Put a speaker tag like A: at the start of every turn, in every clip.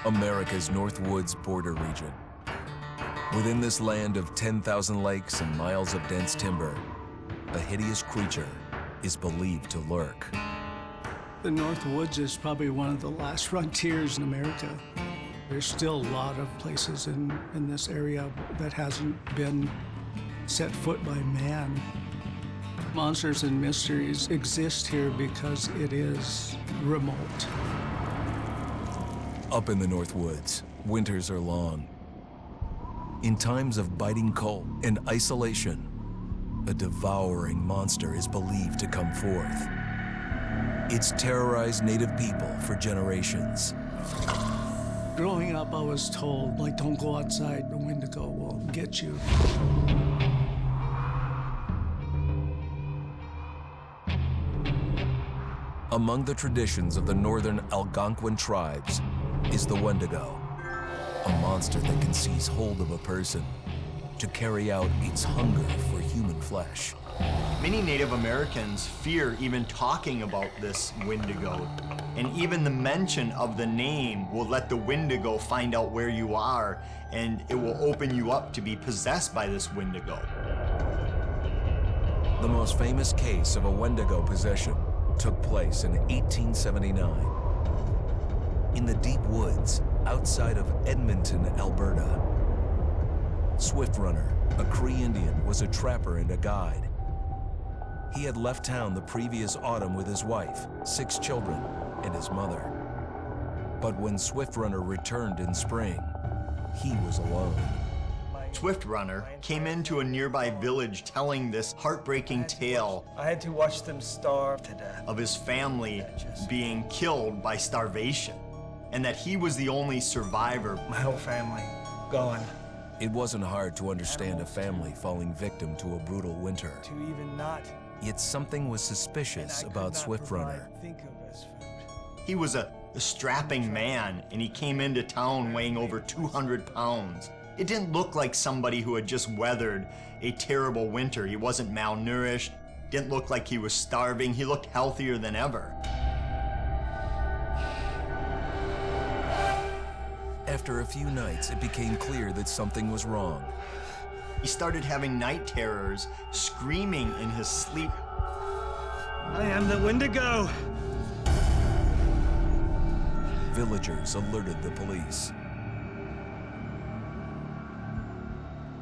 A: America's North Woods border region. Within this land of 10,000 lakes and miles of dense timber, a hideous creature is believed to lurk.
B: The North Woods is probably one of the last frontiers in America. There's still a lot of places in this area that hasn't been set foot by man. Monsters and mysteries exist here because it is remote.
A: Up in the North Woods, winters are long. In times of biting cold and isolation, a devouring monster is believed to come forth. It's terrorized native people for generations.
B: Growing up, I was told, like, don't go outside, the Wendigo will get you.
A: Among the traditions of the northern Algonquin tribes is the Wendigo, a monster that can seize hold of a person to carry out its hunger for human flesh.
C: Many Native Americans fear even talking about this Wendigo, and even the mention of the name will let the Wendigo find out where you are, and it will open you up to be possessed by this Wendigo.
A: The most famous case of a Wendigo possession took place in 1879. In the deep woods outside of Edmonton, Alberta. Swift Runner, a Cree Indian, was a trapper and a guide. He had left town the previous autumn with his wife, 6 children, and his mother. But when Swift Runner returned in spring, he was alone.
C: Swift Runner came into a nearby village telling this heartbreaking tale.
D: I had to watch them starve to death.
C: Of his family being killed by starvation, and that he was the only survivor.
D: My whole family gone.
A: It wasn't hard to understand a family falling victim to a brutal winter.
D: To even not.
A: Yet something was suspicious about Swift Runner.
C: He was a strapping man, and he came into town weighing over 200 pounds. It didn't look like somebody who had just weathered a terrible winter. He wasn't malnourished, didn't look like he was starving. He looked healthier than ever.
A: After a few nights, it became clear that something was wrong.
C: He started having night terrors, screaming in his sleep.
D: I am the Wendigo!
A: Villagers alerted the police.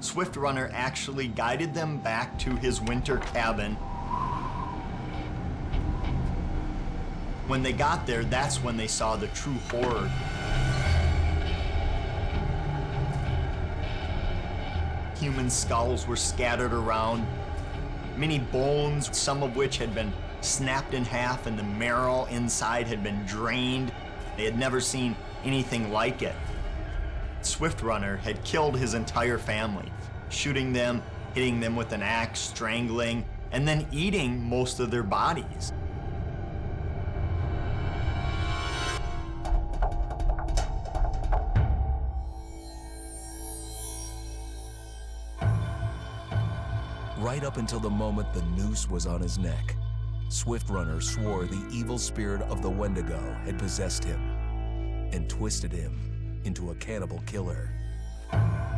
C: Swift Runner actually guided them back to his winter cabin. When they got there, that's when they saw the true horror. Human skulls were scattered around, many bones, some of which had been snapped in half, and the marrow inside had been drained. They had never seen anything like it. Swift Runner had killed his entire family, shooting them, hitting them with an axe, strangling, and then eating most of their bodies.
A: Right up until the moment the noose was on his neck, Swift Runner swore the evil spirit of the Wendigo had possessed him and twisted him into a cannibal killer.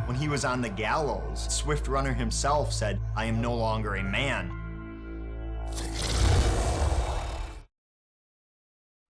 C: When he was on the gallows, Swift Runner himself said, "I am no longer a man.